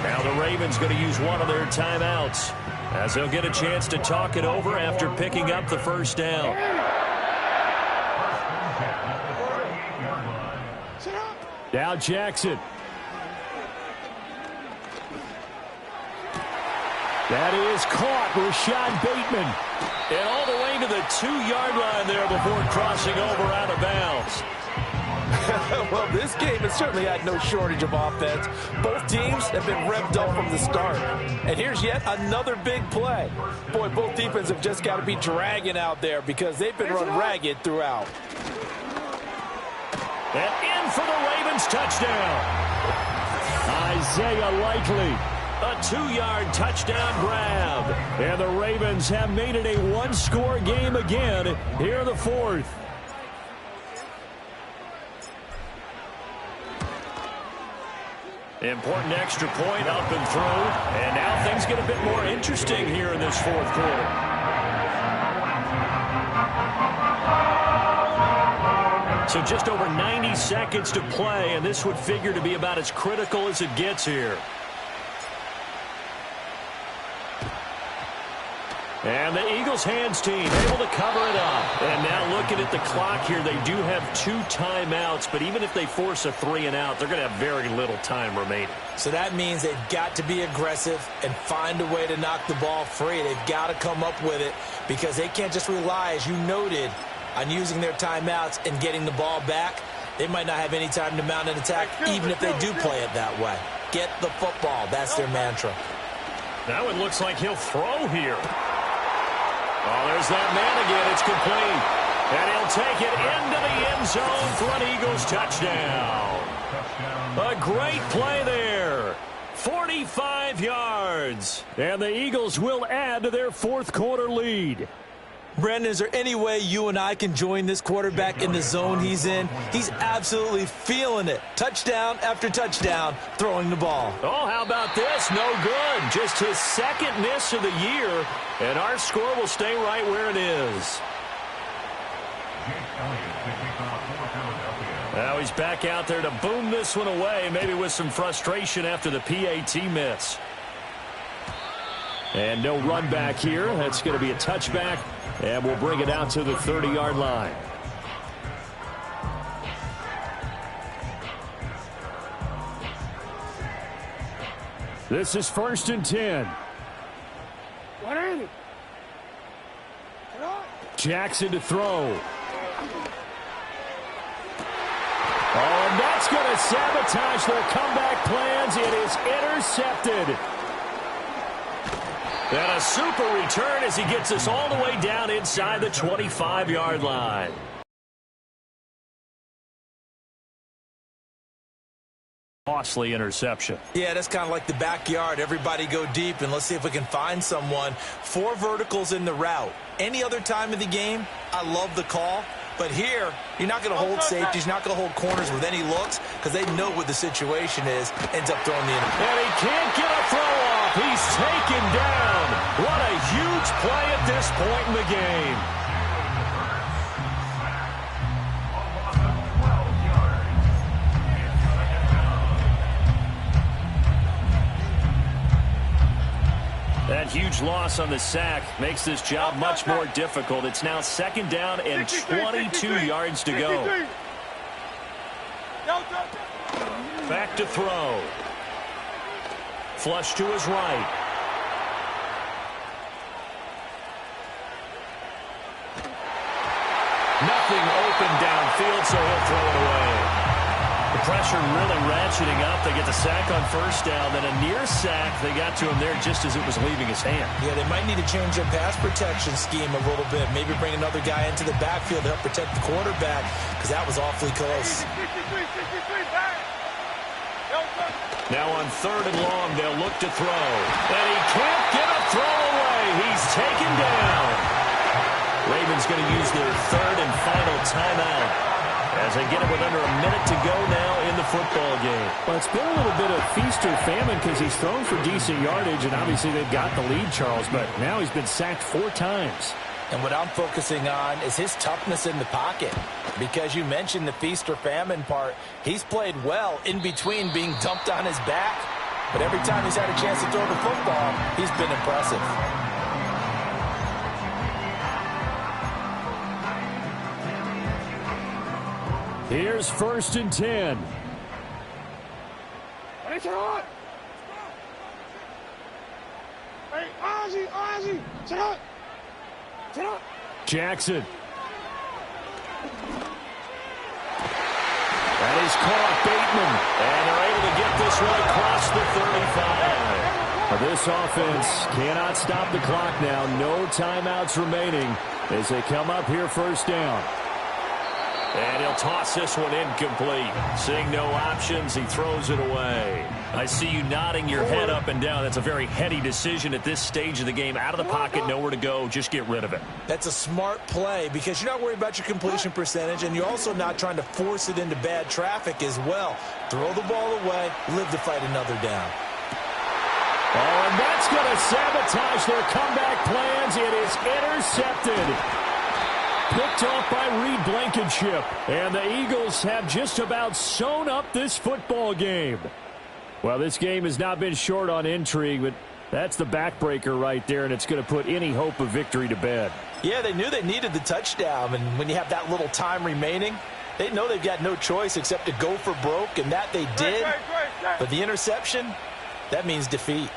Now the Ravens going to use one of their timeouts as they'll get a chance to talk it over after picking up the first down. Now Jackson. That is caught. Rashad Bateman. And all the way to the 2-yard line there before crossing over out of bounds. Well, this game has certainly had no shortage of offense. Both teams have been revved up from the start. And here's yet another big play. Boy, both defenses have just got to be dragging out there because they've been run ragged throughout. And in for the Ravens touchdown. Isaiah Likely. A 2-yard touchdown grab. And the Ravens have made it a one-score game again here in the fourth. Important extra point up and through. And now things get a bit more interesting here in this fourth quarter. So just over 90 seconds to play, and this would figure to be about as critical as it gets here. And the Eagles hands team able to cover it up. And now looking at the clock here, they do have 2 timeouts, but even if they force a 3-and-out, they're going to have very little time remaining. So that means they've got to be aggressive and find a way to knock the ball free. They've got to come up with it because they can't just rely, as you noted, on using their timeouts and getting the ball back. They might not have any time to mount an attack, even if they do play it that way. Get the football. That's their mantra. Now it looks like he'll throw here. Oh, there's that man again. It's complete. And he'll take it into the end zone for an Eagles touchdown. A great play there. 45 yards. And the Eagles will add to their fourth quarter lead. Brandon, is there any way you and I can join this quarterback in the zone he's in? He's absolutely feeling it. Touchdown after touchdown, throwing the ball. Oh, how about this? No good. Just his second miss of the year, and our score will stay right where it is. Now he's back out there to boom this one away, maybe with some frustration after the PAT miss. And no run back here. That's going to be a touchback, and we'll bring it out to the 30-yard line. This is 1st and 10. Jackson to throw. Oh, and that's going to sabotage their comeback plans. It is intercepted. And a super return as he gets us all the way down inside the 25-yard line. Costly interception. Yeah, that's kind of like the backyard. Everybody go deep, and let's see if we can find someone. 4 verticals in the route. Any other time of the game, I love the call. But here, you're not going to hold safeties, you're not going to hold corners with any looks because they know what the situation is. Ends up throwing the interception. And he can't get a throw off. He's taken down. What a huge play at this point in the game. That huge loss on the sack makes this job much more difficult. It's now 2nd down and 22 yards to go. Back to throw. Flush to his right. Nothing open downfield, so he'll throw it away. pressure really ratcheting up. They get the sack on first down, then a near sack. They got to him there just as it was leaving his hand. Yeah, they might need to change their pass protection scheme a little bit. Maybe bring another guy into the backfield to help protect the quarterback, because that was awfully close. Now on 3rd and long, they'll look to throw. And he can't get a throw away. He's taken down. Ravens going to use their 3rd and final timeout as they get it with under a minute to go now in the football game. Well, it's been a little bit of feast or famine because he's thrown for decent yardage, and obviously they've got the lead, Charles, but now he's been sacked 4 times. And what I'm focusing on is his toughness in the pocket. Because you mentioned the feast or famine part, he's played well in between being dumped on his back. But every time he's had a chance to throw the football, he's been impressive. Here's 1st and 10. Jackson. That is caught, Bateman. And they're able to get this one across the 35. This offense cannot stop the clock now. No timeouts remaining as they come up here 1st down. And he'll toss this one incomplete. Seeing no options, he throws it away. I see you nodding your head up and down. That's a very heady decision at this stage of the game. Out of the pocket, nowhere to go. Just get rid of it. That's a smart play because you're not worried about your completion percentage, and you're also not trying to force it into bad traffic as well. Throw the ball away, live to fight another down. Oh, and that's going to sabotage their comeback plans. It is intercepted. Picked off by Reed Blankenship. And the Eagles have just about sewn up this football game. Well, this game has not been short on intrigue, but that's the backbreaker right there, and it's going to put any hope of victory to bed. Yeah, they knew they needed the touchdown, and when you have that little time remaining, they know they've got no choice except to go for broke, and that they did. But the interception, that means defeat.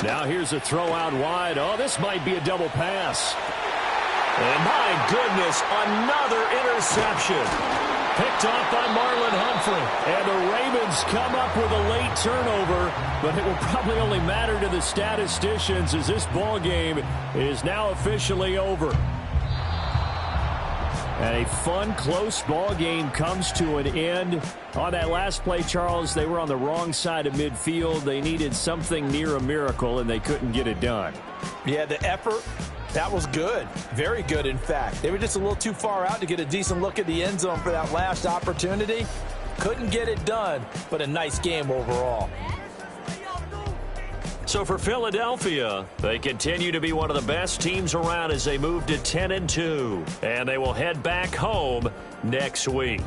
Now here's a throw out wide. Oh, this might be a double pass. And my goodness, another interception. Picked off by Marlon Humphrey. And the Ravens come up with a late turnover, but it will probably only matter to the statisticians as this ball game is now officially over. And a fun, close ball game comes to an end. On that last play, Charles, they were on the wrong side of midfield. They needed something near a miracle, and they couldn't get it done. Yeah, the effort, that was good. Very good, in fact. They were just a little too far out to get a decent look at the end zone for that last opportunity. Couldn't get it done, but a nice game overall. So for Philadelphia, they continue to be one of the best teams around as they move to 10-2. And they will head back home next week.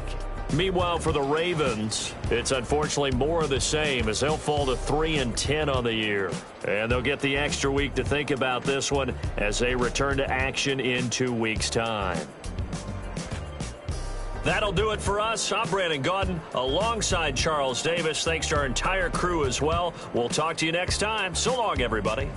Meanwhile, for the Ravens, it's unfortunately more of the same as they'll fall to 3-10 on the year. And they'll get the extra week to think about this one as they return to action in 2 weeks' time. That'll do it for us. I'm Brandon Gaudin alongside Charles Davis. Thanks to our entire crew as well. We'll talk to you next time. So long, everybody.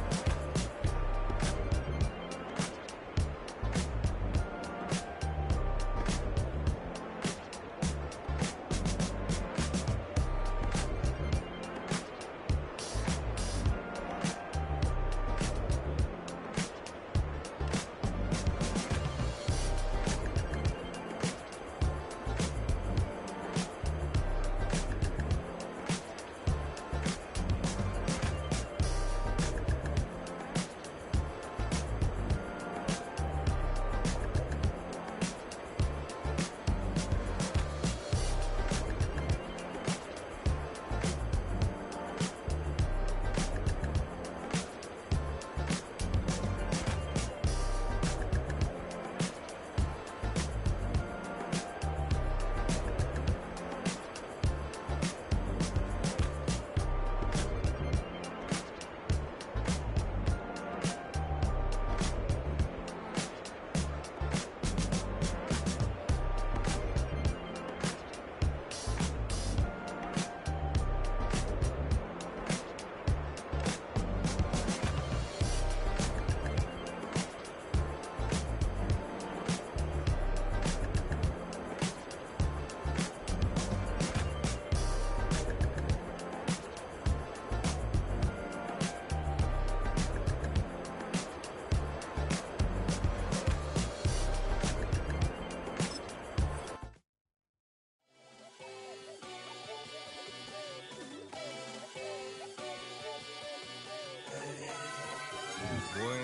Boy.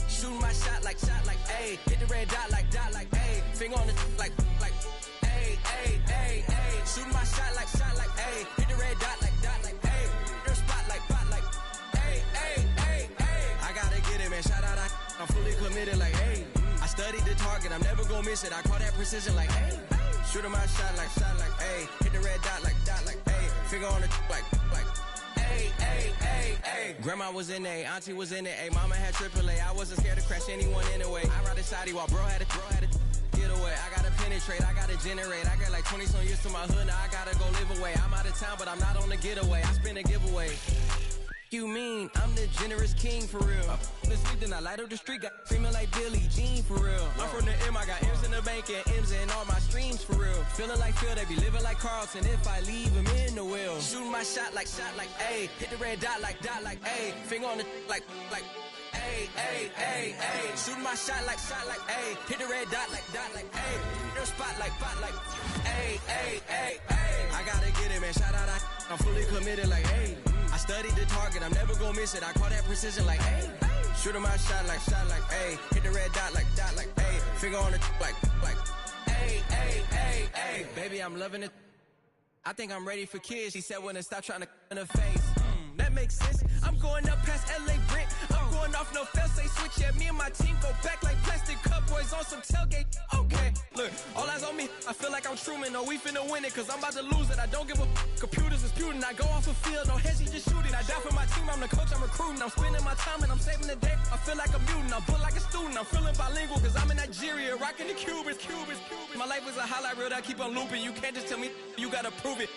Shooting my shot like, ayy. Hit the red dot like, ayy. Finger on the like, ayy, ayy, ayy, ayy. Shooting my shot like, ayy. Hit the red dot like, ayy. Their spot like, ayy, ayy, ayy, ayy. I gotta get it, man. Shout out, I'm fully committed like, ayy. I studied the target, I'm never gonna miss it. I call that precision like, ayy. Shooting my shot like, ayy. Hit the red dot like, ayy. Finger on the like, ayy, ayy, ayy, ayy. Grandma was in A, auntie was in it, ayy. Mama had AAA, I wasn't scared to crash anyone anyway. I ride the side while bro had it, get away. I gotta penetrate, I gotta generate. I got like 20 some years to my hood, now I gotta go live away. I'm out of town, but I'm not on the getaway. I spin a giveaway. You mean I'm the generous king for real? This week then I light up the street, got screaming like Billie Jean for real. I'm from the M, I got M's in the bank and M's in all my streams for real. Feeling like Phil, they be living like Carlton if I leave him in the wheel. Shooting my shot like, ayy. Hit the red dot like, ayy. Finger on the like, ayy, ayy, ayy, ayy. Shooting my shot like, ayy. Hit the red dot like, ayy. Their spot like, ayy, ayy, ayy, ayy. I gotta get it, man. Shout out, I'm fully committed like, ayy. I studied the target, I'm never gonna miss it. I call that precision like, ayy. Shooting my shot like, ayy. Hit the red dot like, ayy. Finger on the like, ayy, ayy, ayy, ayy. Baby, I'm loving it. I think I'm ready for kids. She said when to stop trying to in her face. That makes sense. I'm going up past LA Brent. I'm going off no fail, say switch. Yeah, me and my team go back like plastic cup boys on some tailgate. Okay, look, all eyes on me. I feel like I'm Truman. No, we finna win it, cause I'm about to lose it. I don't give a computers disputing. I go off a field, no heads, he just shooting. I die for my team, I'm the coach, I'm recruiting. I'm spending my time and I'm saving the day. I feel like a mutant, I'm built like a student. I'm feeling bilingual, cause I'm in Nigeria, rocking the Cubans. My life is a highlight reel that I keep on looping. You can't just tell me, you gotta prove it.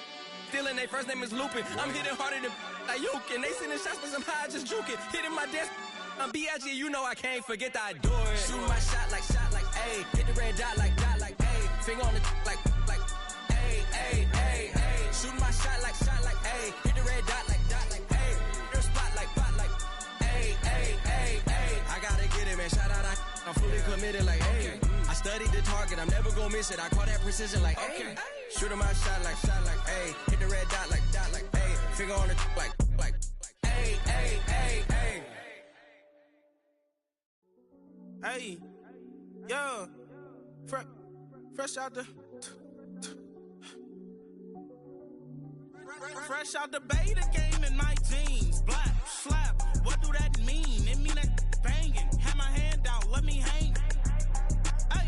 Stealing, their first name is Lupin. I'm hitting harder than Ayuk, and they sending shots, but somehow I just juke it. Hitting my desk, I'm B.I.G., you know I can't forget that I do it. Shooting my shot like, ayy. Hit the red dot like, ayy. Finger on the like, ayy, ayy, ayy, ayy. Shooting my shot like, ayy. Hit the red dot like, ayy. Their spot like, ayy, ayy, ayy, ayy. I gotta get it, man. Shout out, I'm fully committed like, ayy. I studied the target, I'm never gonna miss it. I call that precision like, ayy. Shooting my shot like, ayy. Hit the red dot like, ayy. Finger on the like, ayy, ayy, ayy, ayy. Hey, yeah, fresh out the beta game in my jeans. Black, slap, what do that mean? It mean that banging. Have my hand out, let me hang. Hey,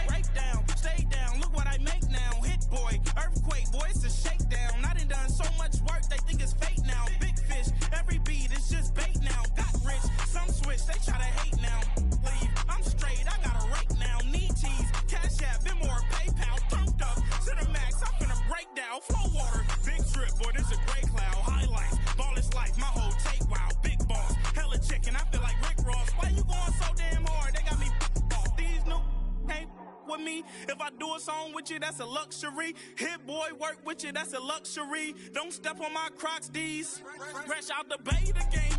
break down, stay down, look what I make now. Hit boy, earthquake, boy, it's a shakedown. I done so much work, they think it's fake now. Big fish, every beat is just bait now. Got rich, some switch, they try to hate now. Leave, I'm straight, I got a rake now. Need cheese, cash app, Venmo, PayPal, thumped up. Cinemax, I'm finna break down. Flow water, big drip, boy, this a gray cloud. Highlights, ball is life, my whole take, wow. Big boss, hella chicken, I feel like Rick Ross. Why you going so damn hard? They got me off. These new can't with me. If I do a song with you, that's a luxury. Hit boy, work with you, that's a luxury. Don't step on my Crocs, these. Fresh out the beta game